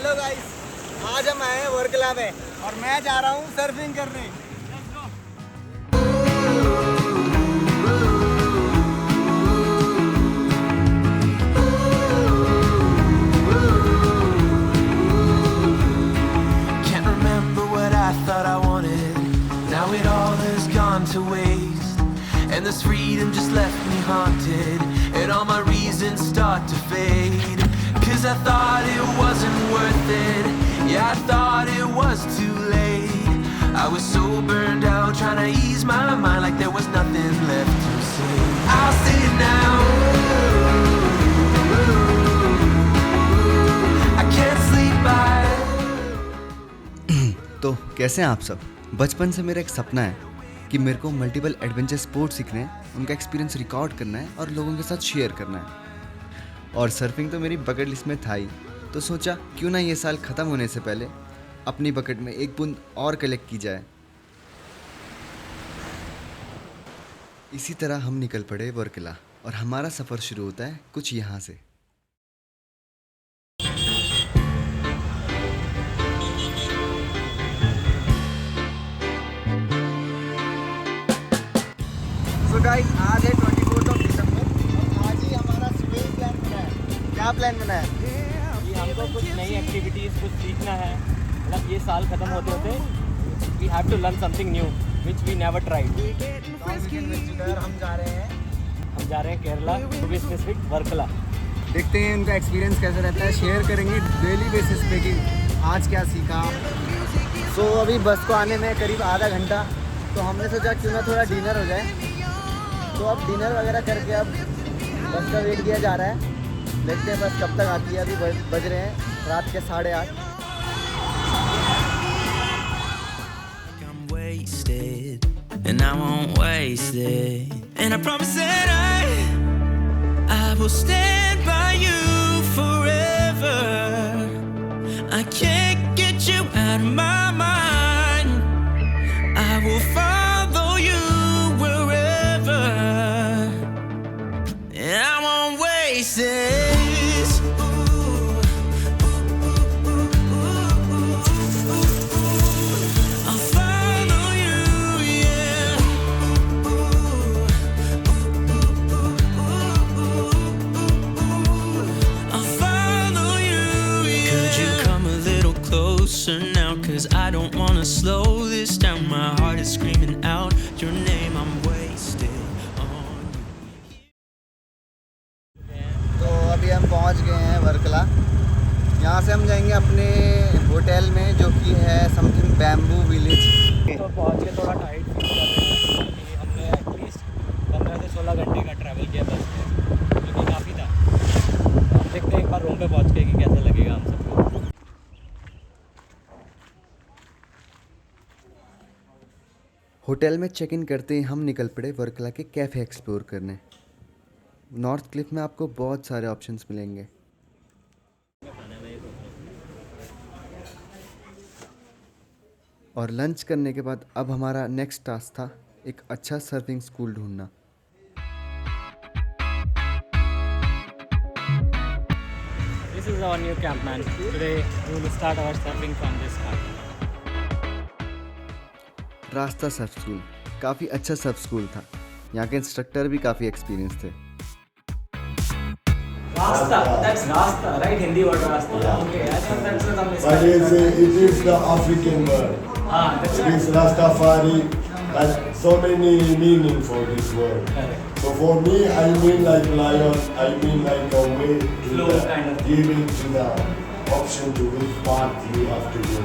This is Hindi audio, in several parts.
हेलो गाइस, आज हम आए हैं वर्कला में और मैं जा रहा हूँ सर्फिंग करने। Can't remember what I thought I wanted. Now it all has gone to waste, and this freedom just left me haunted, and all my reasons start to fade. 'Cause I thought it wasn't worth it. Yeah, I thought it was too late. I was so burned out trying to ease my mind like there was nothing left to say. I'll say it now. I can't sleep by. तो कैसे हैं आप सब? बचपन से मेरा एक सपना है कि मेरे को मल्टीपल एडवेंचर स्पोर्ट सीखने हैं, उनका एक्सपीरियंस रिकॉर्ड करना है और लोगों के साथ शेयर करना है। और सर्फिंग तो मेरी बकेट लिस्ट में था ही, तो सोचा क्यों ना ये साल ख़त्म होने से पहले अपनी बकेट में एक बूंद और कलेक्ट की जाए। इसी तरह हम निकल पड़े वर्कला और हमारा सफ़र शुरू होता है कुछ यहाँ से। तो गाइस, आज है 24 दिसंबर और आज ही हमारा स्विमिंग प्लान बना है। क्या प्लान बना है? कि हमको कुछ नई एक्टिविटीज़ कुछ सीखना है। मतलब ये साल ख़त्म होते होते we have to learn something new which we never tried. हम जा रहे हैं Kerala, to be specific Varkala. देखते हैं उनका एक्सपीरियंस कैसा रहता है, शेयर करेंगे डेली बेसिस पे कि आज क्या सीखा। सो अभी बस को आने में करीब आधा घंटा, तो हमने सोचा क्यों ना थोड़ा डिनर हो जाए। तो अब डिनर वगैरह करके अब बस का वेट किया जा रहा है। देखते हैं बस कब तक आती है। अभी बज रहे हैं रात के 8:30। I'm wasted, and I won't waste it. And I promise that I will stand by you forever. I can't get you out of my mind. I will follow you wherever, and I won't waste this. I'll follow you, yeah. I'll follow you, yeah. Could you come a little closer now? 'Cause I don't wanna slow this down. My heart is screaming out your name. I'm wasted on you. तो अभी हम पहुंच गए हैं वर्कला। यहाँ से हम जाएंगे अपने होटल में, जो कि है समथिंग बैम्बू विलेज। तो पहुँच के थोड़ा टाइट फील कर रहे हैं कि हमने एटलीस्ट 15 से 16 घंटे का ट्रैवल किया बस में, जो कि काफ़ी था। अब देखते हैं एक बार रूम पे पहुँच के कि कैसा लगेगा हम सबको। होटल में चेक इन करते ही हम निकल पड़े वर्कला के कैफ़े एक्सप्लोर करने। नॉर्थ क्लिफ में आपको बहुत सारे ऑप्शंस मिलेंगे। और लंच करने के बाद अब हमारा नेक्स्ट टास्क था एक अच्छा सर्फिंग स्कूल ढूंढना। This is our new camp, man. Today we will start our surfing from this hut. रास्ता सर्फ स्कूल काफ़ी अच्छा सर्फ स्कूल था। यहाँ के इंस्ट्रक्टर भी काफ़ी एक्सपीरियंस थे। Rasta, that's Rasta, right? Hindi word Rasta. Okay, I thought that's what I'm But it is the African word. that's It is Rastafari. Has so many meaning for this word. Correct. So for me, I mean like lion. I mean like a way to Flow kind of. giving to the option to which path you have to go.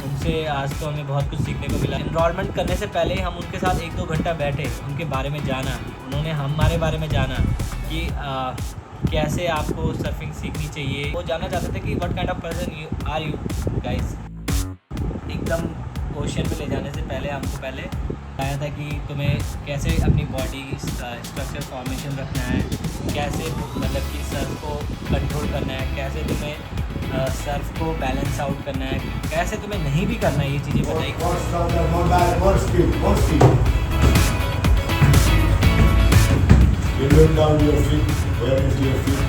उनसे आज तो हमें बहुत कुछ सीखने को मिला। इनरोलमेंट करने से पहले हम उनके साथ 1-2 घंटा बैठे, उनके बारे में जाना, उन्होंने हमारे बारे में जाना कि कैसे आपको सर्फिंग सीखनी चाहिए। वो जानना चाहते थे कि what kind of person are you guys. एकदम ओशन पे ले जाने से पहले हमको पहले बताया था कि तुम्हें कैसे अपनी बॉडी स्ट्रक्चर फॉर्मेशन रखना है, कैसे मतलब कि सर्फ को कंट्रोल करना है, कैसे तुम्हें सर्फ को बैलेंस आउट करना है, कैसे तुम्हें नहीं भी करना है, ये चीज़ें बताई। More stronger, more back, more speed, more speed. You look down your feet. Where is your feet?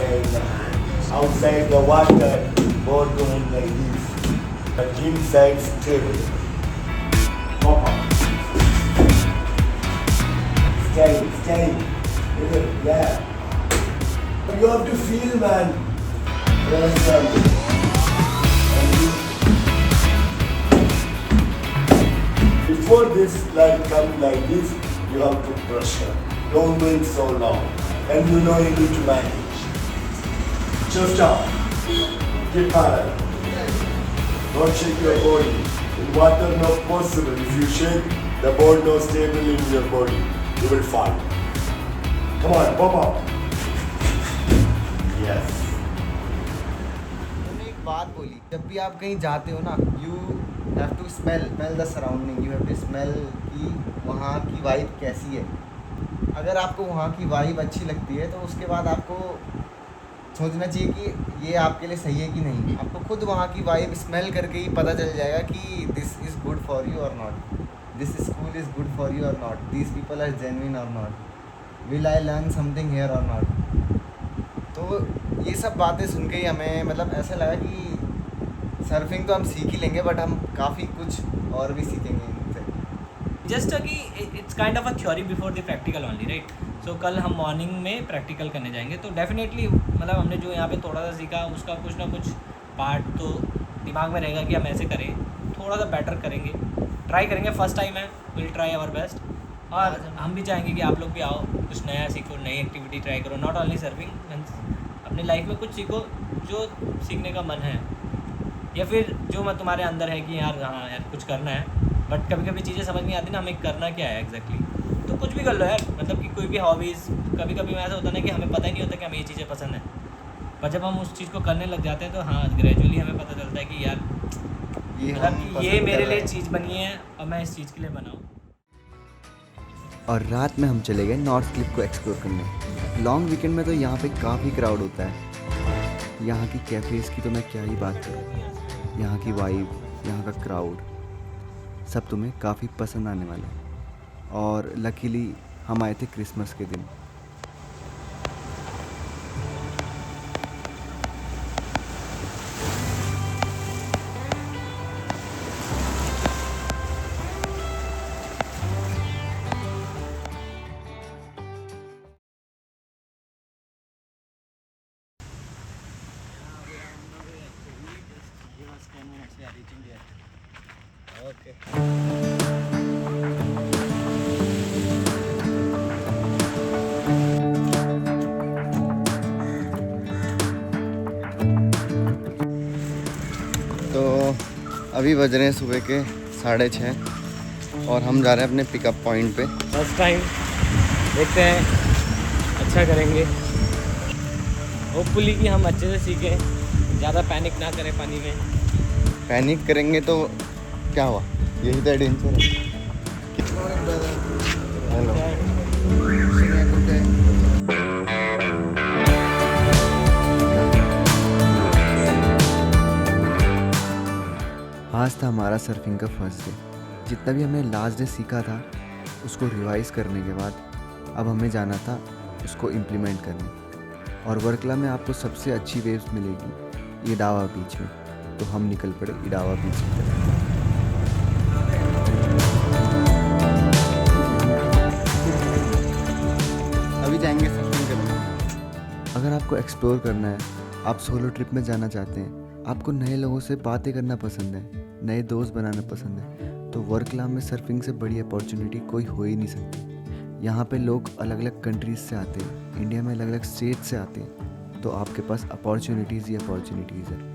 inside. Outside the water, board going like this. But inside stable. Pop up. Stay. Yeah. You have to feel, man. Understand? Before this light comes like this, you have to pressure. Don't do it so long. And you know you need to manage. Just stop. Get parallel. Don't shake your body. In water not possible. If you shake, the board not stable in your body. You will fall. Come on, pop up. Yes. मैंने एक बात बोली, जब भी आप कहीं जाते हो ना, you have to smell the surrounding, you have to smell कि वहाँ की वाइब कैसी है। अगर आपको वहाँ की वाइब अच्छी लगती है तो उसके बाद आपको सोचना चाहिए कि ये आपके लिए सही है कि नहीं। आपको खुद वहाँ की वाइब स्मेल करके ही पता चल जाएगा कि this is good for you और not, this school is good for you और not, these people are genuine और not, will I learn something here और नॉट। तो ये सब बातें सुन के ही हमें मतलब ऐसा लगा कि सर्फिंग तो हम सीख ही लेंगे, बट हम काफ़ी कुछ और भी सीखेंगे इनसे। जस्ट कि it's kind of a theory before the practical only, right. So कल हम मॉर्निंग में प्रैक्टिकल करने जाएंगे, तो डेफिनेटली मतलब हमने जो यहाँ पे थोड़ा सा सीखा उसका कुछ ना कुछ पार्ट तो दिमाग में रहेगा कि हम ऐसे करें, थोड़ा सा बेटर करेंगे, ट्राई करेंगे। फर्स्ट टाइम है, विल ट्राई आवर बेस्ट। और हम भी चाहेंगे कि आप लोग भी आओ, कुछ नया सीखो, नई एक्टिविटी ट्राई करो, नॉट ओनली सर्फिंग, अपनी लाइफ में कुछ सीखो जो सीखने का मन है, या फिर जो मैं तुम्हारे अंदर है कि यार हाँ यार कुछ करना है, बट कभी कभी चीज़ें समझ नहीं आती ना हमें करना क्या है एग्जैक्टली। तो कुछ भी कर लो यार, मतलब कि कोई भी हॉबीज़, कभी कभी ऐसा होता है ना कि हमें पता ही नहीं होता कि हमें ये चीज़ें पसंद है, पर जब हम उस चीज़ को करने लग जाते हैं तो हाँ ग्रेजुअली हमें पता चलता है कि यार ये मेरे लिए चीज़ बनी है और मैं इस चीज़ के लिए बनाऊँ। और रात में हम चले गए नॉर्थ क्लिफ को एक्सप्लोर करने। लॉन्ग वीकेंड में तो यहाँ पे काफ़ी क्राउड होता है। यहाँ की कैफ़ेज़ की तो मैं क्या ही बात करूँ, यहाँ की वाइब, यहाँ का क्राउड सब तुम्हें काफ़ी पसंद आने वाला है। और लकीली हम आए थे क्रिसमस के दिन। तो अभी बज रहे हैं सुबह के 6:30 और हम जा रहे हैं अपने पिकअप पॉइंट पे। फर्स्ट टाइम देखते हैं, अच्छा करेंगे, होपफुली कि हम अच्छे से सीखें, ज़्यादा पैनिक ना करें पानी में। पैनिक करेंगे तो क्या हुआ, यही तो एडवेंचर है। हेलो, आज था हमारा सर्फिंग का फर्स्ट डे। जितना भी हमने लास्ट डे सीखा था उसको रिवाइज़ करने के बाद अब हमें जाना था उसको इम्प्लीमेंट करने। और वर्कला में आपको सबसे अच्छी वेव्स मिलेगी इडावा बीच में, तो हम निकल पड़े इडावा बीच की तरफ। अभी जाएंगे सर्फिंग करने। अगर आपको एक्सप्लोर करना है, आप सोलो ट्रिप में जाना चाहते हैं, आपको नए लोगों से बातें करना पसंद है, नए दोस्त बनाना पसंद है, तो वर्कला में सर्फिंग से बड़ी अपॉर्चुनिटी कोई हो ही नहीं सकती। यहाँ पे लोग अलग अलग कंट्रीज़ से आते हैं, इंडिया में अलग अलग स्टेट से आते हैं, तो आपके पास अपॉर्चुनिटीज़ ही अपॉर्चुनिटीज़ है।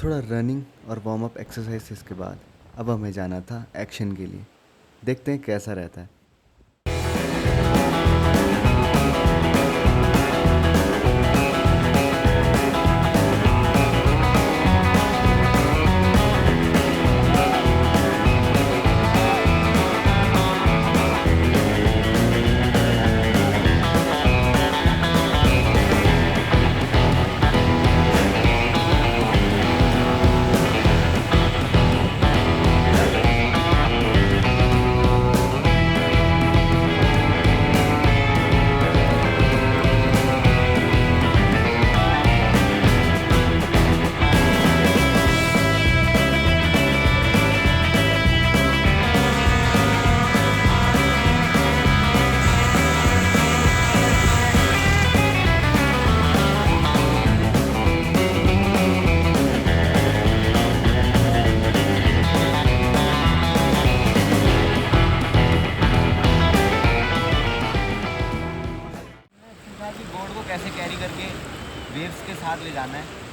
थोड़ा रनिंग और वार्म अप एक्सरसाइजेस के बाद अब हमें जाना था एक्शन के लिए। देखते हैं कैसा रहता है।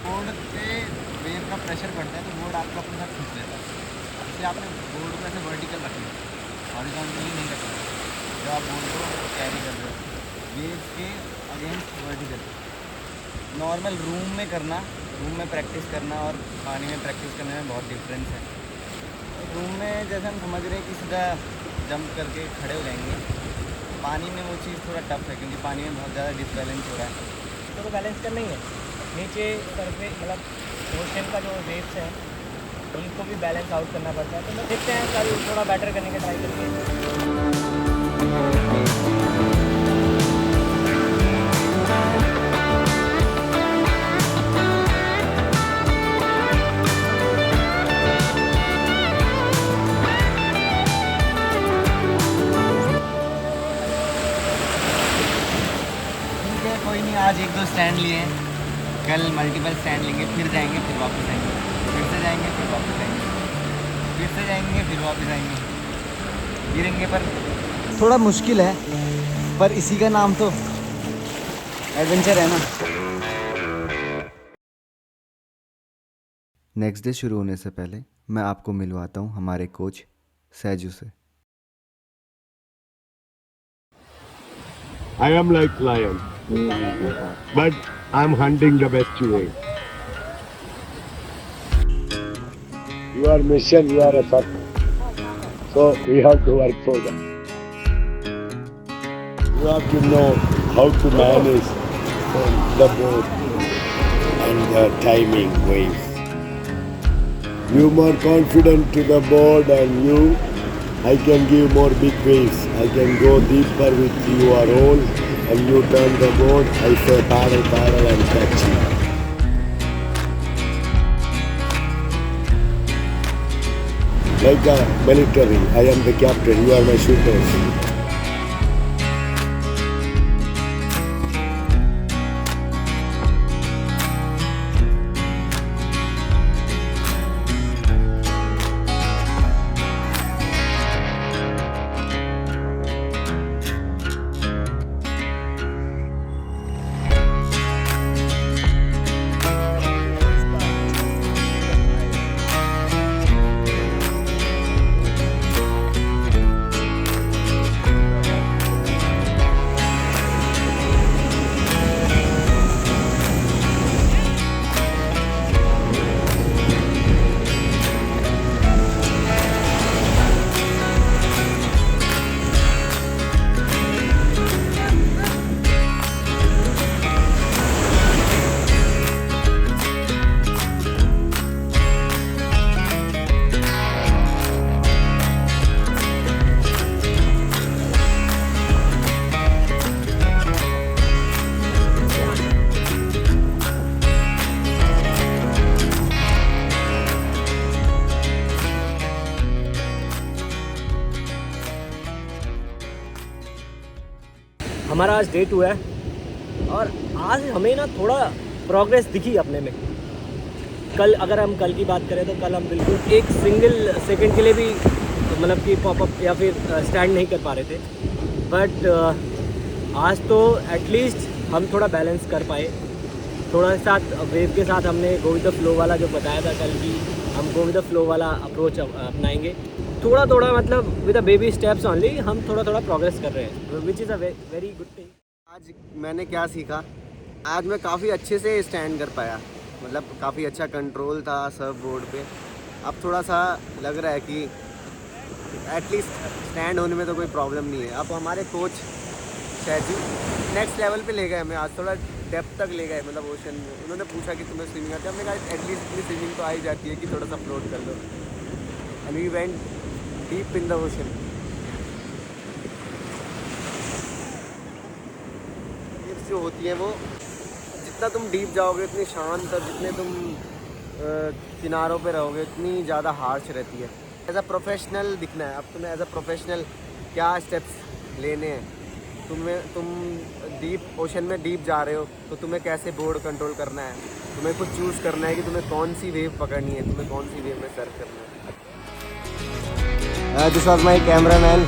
बोर्ड पे वेव का प्रेशर पड़ता है तो बोर्ड आपको अपने साथ खींच लेता है, इसलिए आपने बोर्ड को ऐसे वर्टिकल रखना है, हॉरिजॉन्टली नहीं रखना है। जब आप बोर्ड को कैरी कर रहे हो वेव के अगेंस्ट वर्टिकल, नॉर्मल रूम में करना, रूम में प्रैक्टिस करना और पानी में प्रैक्टिस करने में बहुत डिफरेंस है। रूम में जैसे हम समझ रहे हैं कि सीधा जंप करके खड़े हो जाएंगे, पानी में वो चीज़ थोड़ा टफ है क्योंकि पानी में बहुत ज़्यादा डिसबैलेंस हो रहा है। तो बैलेंस करना ही है, नीचे सरफेस मतलब ओशन का जो वेव्स हैं उनको भी बैलेंस आउट करना पड़ता है। तो मैं देखते हैं कल थोड़ा बेटर करने का ट्राई करेंगे। कोई नहीं, आज 1-2 स्टैंड लिए हैं, कल मल्टीपल स्टैंड लेंगे, फिर जाएंगे, फिर वापस आएंगे, फिर से जाएंगे, फिर वापस आएंगे, फिर से जाएंगे, फिर वापस आएंगे, गिरेंगे पर थोड़ा मुश्किल है, पर इसी का नाम तो एडवेंचर है ना। नेक्स्ट डे शुरू होने से पहले मैं आपको मिलवाता हूँ हमारे कोच सैजू से। I am like lion, but I'm hunting the best way. Your mission, you are a surfer, so we have to work for that. You have to know how to manage the boat and the timing waves. You more confident to the board and you, I can give more big waves. I can go deeper with your own and you turn the boat. I say paddle and catch you. Like a military, I am the captain, you are my shooters. हमारा आज डे 2 है और आज हमें ना थोड़ा प्रोग्रेस दिखी अपने में। कल अगर हम कल की बात करें तो कल हम बिल्कुल एक सिंगल सेकंड के लिए भी मतलब कि पॉपअप या फिर स्टैंड नहीं कर पा रहे थे, बट आज तो एटलीस्ट हम थोड़ा बैलेंस कर पाए। थोड़ा साथ वेव के साथ हमने गो विद द फ्लो वाला जो बताया था कल की, हम गो विद द फ्लो वाला अप्रोच अपनाएंगे। थोड़ा थोड़ा मतलब with a baby steps only हम थोड़ा थोड़ा प्रोग्रेस कर रहे हैं, which is a very good thing. आज मैंने क्या सीखा, आज मैं काफ़ी अच्छे से स्टैंड कर पाया, मतलब काफ़ी अच्छा कंट्रोल था सर्फ बोर्ड पे। अब थोड़ा सा लग रहा है कि एटलीस्ट स्टैंड होने में तो कोई प्रॉब्लम नहीं है। अब हमारे कोच सैजू नेक्स्ट लेवल पे ले गए हमें, आज थोड़ा डेप्थ तक ले गए, मतलब ओशन में। उन्होंने पूछा कि तुम्हें स्विमिंग आती है, हमने कहा एटलीस्ट इतनी स्विमिंग तो आ ही जाती है कि थोड़ा सा फ्लोट कर लो। And we went deep in the ocean. Waves जो होती हैं वो जितना तुम डीप जाओगे उतनी शांत, और जितने तुम किनारों पे रहोगे उतनी ज़्यादा हार्श रहती है। एज अ प्रोफेशनल दिखना है, अब तुम्हें एज अ प्रोफेशनल क्या स्टेप्स लेने हैं। तुम डीप ओशन में डीप जा रहे हो तो तुम्हें कैसे बोर्ड कंट्रोल करना है, तुम्हें कुछ चूज़ करना है कि तुम्हें कौन सी वेव पकड़नी है, तुम्हें कौन सी वेव में सर्फ करना है। This was my camera man.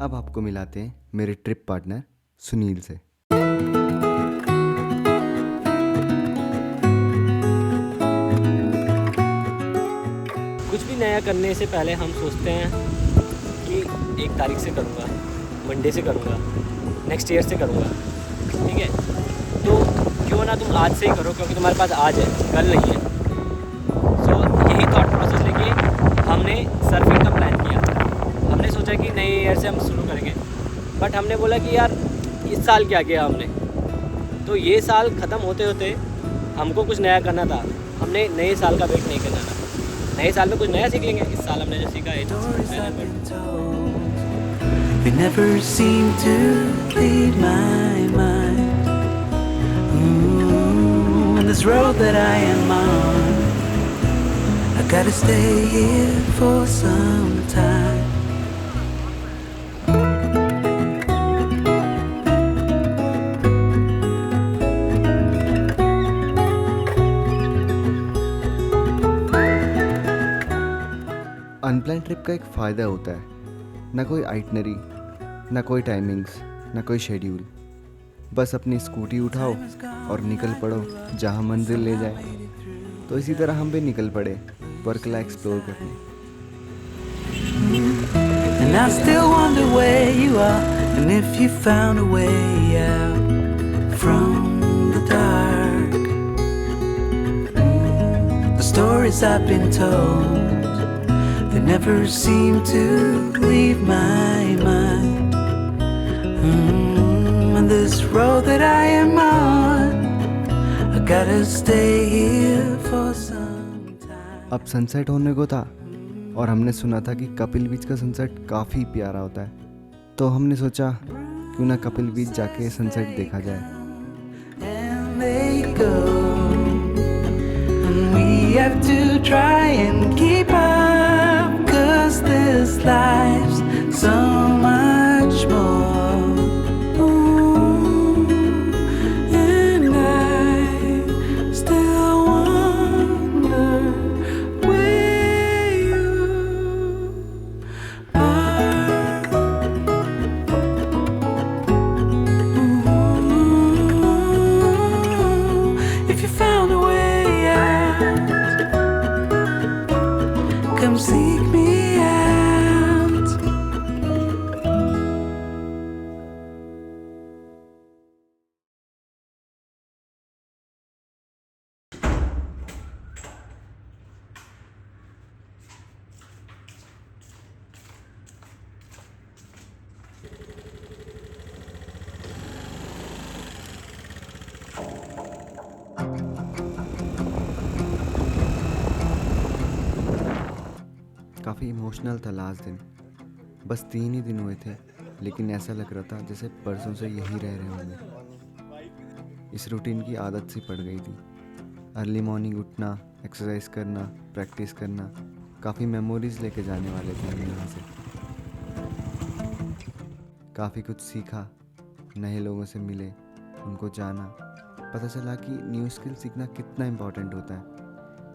अब आपको मिलाते हैं मेरे ट्रिप पार्टनर सुनील से। कुछ भी नया करने से पहले हम सोचते हैं कि 1 तारीख से करूँगा, मंडे से करूँगा, नेक्स्ट ईयर से करूँगा, ठीक है। तो क्यों ना तुम आज से ही करो, क्योंकि तुम्हारे पास आज है, कल नहीं है। सो यही थॉट प्रोसेस लेके हमने सर्फिंग का प्लान किया। हमने सोचा कि नए ईयर से हम शुरू करेंगे, बट हमने बोला कि यार इस साल क्या किया हमने, तो ये साल ख़त्म होते होते हमको कुछ नया करना था। हमने नए साल का वेट नहीं करना था, नए साल में कुछ नया सीख लेंगे। इस साल हमने जो सीखा है They never seem to leave my mind. And this road that I am on, I gotta stay here for some time. Unplanned trip का एक फ़ायदा होता है, ना कोई आइटनरी, ना कोई टाइमिंग्स, ना कोई शेड्यूल। बस अपनी स्कूटी उठाओ और निकल पड़ो जहाँ मंजिल ले जाए। तो इसी तरह हम भी निकल पड़े वर्कला एक्सप्लोर करने। And I still wonder where you are, and if you found a way out from the dark. The stories I've been told, they never seem to leave my mind. And this road that I am on, I gotta stay here for some time. अब सनसेट होने को था और हमने सुना था कि कपिल बीच का सनसेट काफ़ी प्यारा होता है, तो हमने सोचा क्यों ना कपिल बीच जाके सनसेट देखा जाए। And they go, and we have to try and keep up, 'cause this life's so much more. Ooh, and I still wonder where you are. Ooh, if you found a way out, come seek me out. काफ़ी इमोशनल था लास्ट दिन। बस 3 ही दिन हुए थे, लेकिन ऐसा लग रहा था जैसे परसों से यही रह रहे होंगे। इस रूटीन की आदत सी पड़ गई थी। अर्ली मॉर्निंग उठना, एक्सरसाइज करना, प्रैक्टिस करना, काफ़ी मेमोरीज लेके जाने वाले थे हम यहाँ से। काफ़ी कुछ सीखा, नए लोगों से मिले, उनको जाना, पता चला कि न्यू स्किल सीखना कितना इम्पोर्टेंट होता है,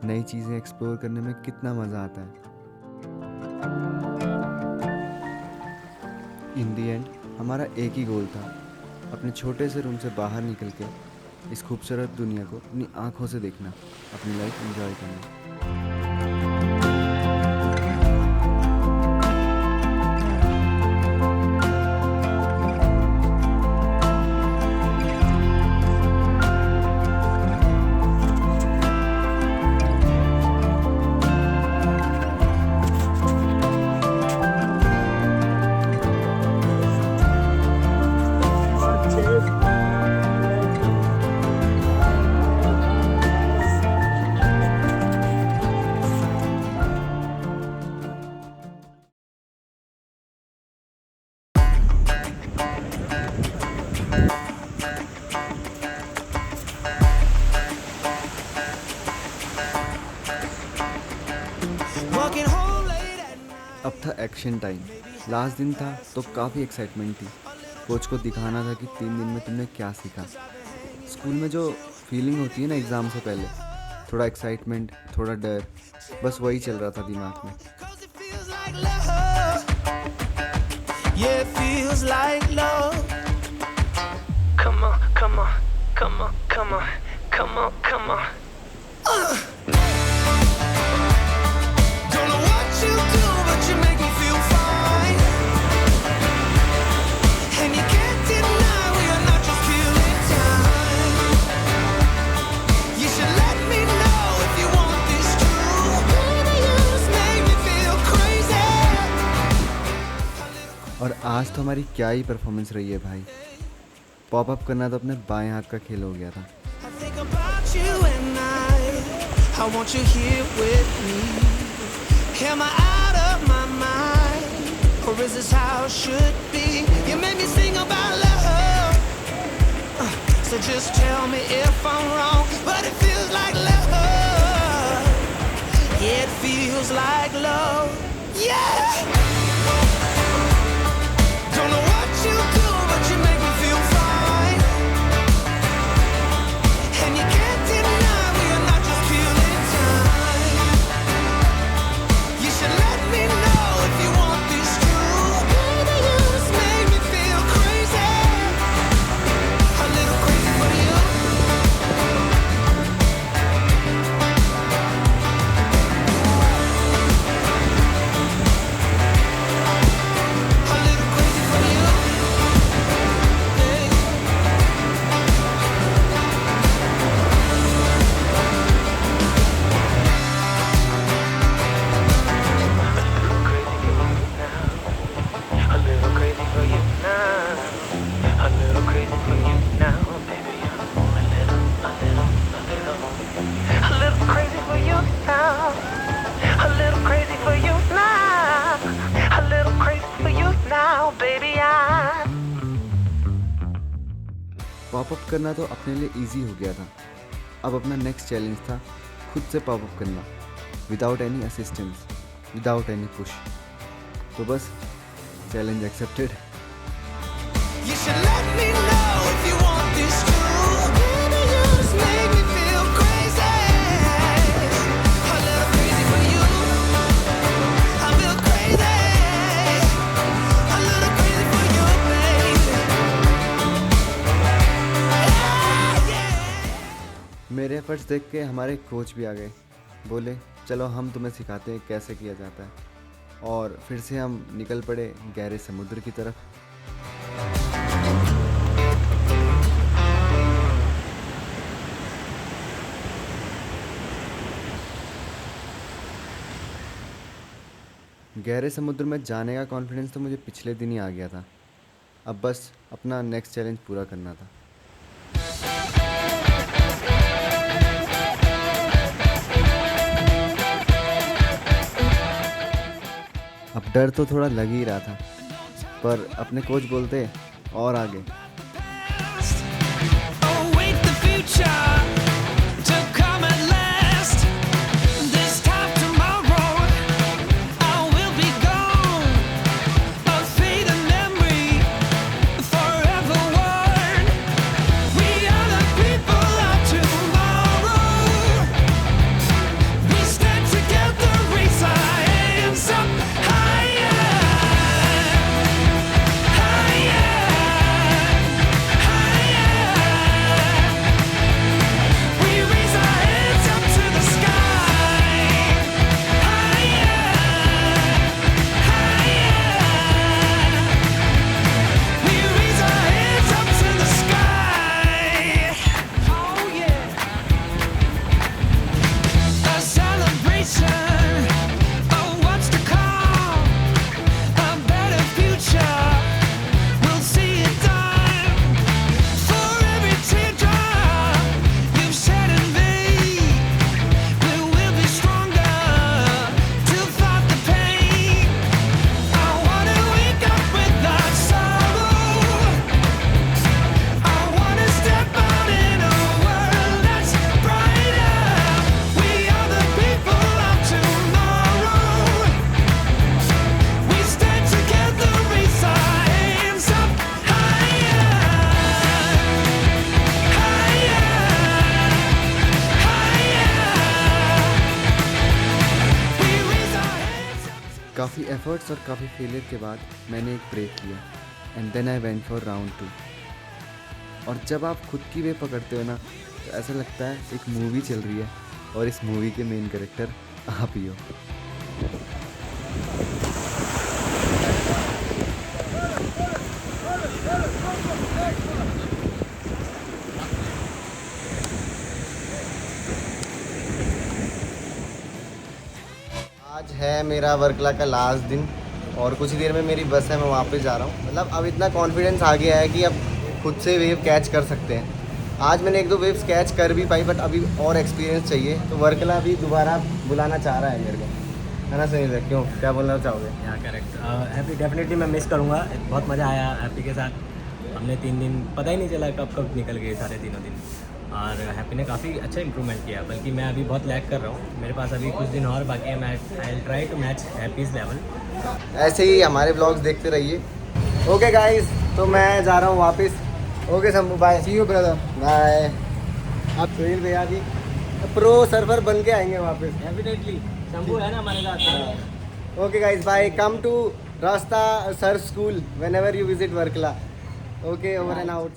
नई चीज़ें एक्सप्लोर करने में कितना मज़ा आता है। इन दी एंड हमारा एक ही गोल था, अपने छोटे से रूम से बाहर निकल के इस खूबसूरत दुनिया को अपनी आँखों से देखना, अपनी लाइफ एंजॉय करना। अब था एक्शन टाइम। लास्ट दिन था तो काफ़ी एक्साइटमेंट थी। कोच को दिखाना था कि 3 दिन में तुमने क्या सीखा। स्कूल में जो फीलिंग होती है ना एग्ज़ाम से पहले, थोड़ा एक्साइटमेंट, थोड़ा डर, बस वही चल रहा था दिमाग में। Yeah, it feels like love. Come on, come on, come on, come on, come on, come on. Don't know what you do, but you make me feel fine. And you can't deny we are not just killing time. You should let me know if you want this true. Baby, you just make me feel crazy. और आज तो हमारी क्या ही परफॉर्मेंस रही है भाई। पॉप अप करना तो अपने बाएं हाथ का खेल हो गया था। I think about you and I want you here with me. Am I out of my mind? Or is this how it should be? You made me sing about love. So just tell me if I'm wrong. But it feels like love. Yeah, it feels like love. Yeah! Don't know what you do, but you make me feel fine. And you can't deny we are not just killing time. You should let me know if you want this true. Baby, you just make me feel crazy. A little crazy for you. A little crazy for you. Yeah. A little crazy for you now. A little crazy for you now, baby. A little crazy for you now. A little crazy for you now. A little crazy for you now, baby. Pop up करना तो अपने लिए इजी हो गया था। अब अपना नेक्स्ट चैलेंज था खुद से पॉप अप करना, without any assistance, without any push. तो बस challenge accepted. You should let me know if you want this true. Baby, you just make me feel crazy. A little crazy for you. I feel crazy. A little crazy for you, baby. Yeah. मेरे एफर्ट्स देख के हमारे कोच भी आ गए, बोले चलो हम तुम्हें सिखाते हैं कैसे किया जाता है। और फिर से हम निकल पड़े गहरे समुद्र की तरफ। गहरे समुद्र में जाने का कॉन्फिडेंस तो मुझे पिछले दिन ही आ गया था। अब बस अपना नेक्स्ट चैलेंज पूरा करना था। अब डर तो थोड़ा लग ही रहा था, पर अपने कोच बोलते और आगे। Await the future to come at last. This time tomorrow, I will be gone. A faded memory, forever worn. We are the people of tomorrow. We stand together, raise our hands up higher, higher, higher. काफ़ी एफर्ट्स और काफ़ी फेलियर के बाद मैंने एक ब्रेक लिया and then I went for round 2। और जब आप खुद की वे पकड़ते हो ना तो ऐसा लगता है एक मूवी चल रही है और इस मूवी के मेन कैरेक्टर आप ही हो। आज है मेरा वर्कला का लास्ट दिन और कुछ ही देर में मेरी बस है, मैं वापस जा रहा हूँ। मतलब अब इतना कॉन्फिडेंस आ गया है कि अब खुद से वेव कैच कर सकते हैं। आज मैंने 1-2 वेव्स कैच कर भी पाई, बट अभी और एक्सपीरियंस चाहिए। तो वर्कला अभी दोबारा बुलाना चाह रहा है मेरे को, है ना सुनील? क्यों, क्या बोलना चाहोगे? या करेक्ट। हैप्पी डेफिनेटली मैं मिस करूँगा। बहुत मज़ा आया हैप्पी के साथ। हमने 3 दिन पता ही नहीं चला कब निकल गए सारे तीनों दिन। और हैप्पी ने काफ़ी अच्छा इंप्रूवमेंट किया, बल्कि मैं अभी बहुत लैग कर रहा हूँ। मेरे पास अभी कुछ दिन और बाकी है। मैं I try to match happy's level. ऐसे ही हमारे ब्लॉग्स देखते रहिए। ओके गाइस, तो मैं जा रहा हूँ वापस। Okay Shambhu, bye, see you brother, bye. आप सुनील भैया भी प्रो सर्फर बन के आएंगे वापस। डेफिनेटली शंभू है ना हमारे साथ। Okay guys, bye. Come to Rasta surf school whenever you visit Varkala. Okay, over and out.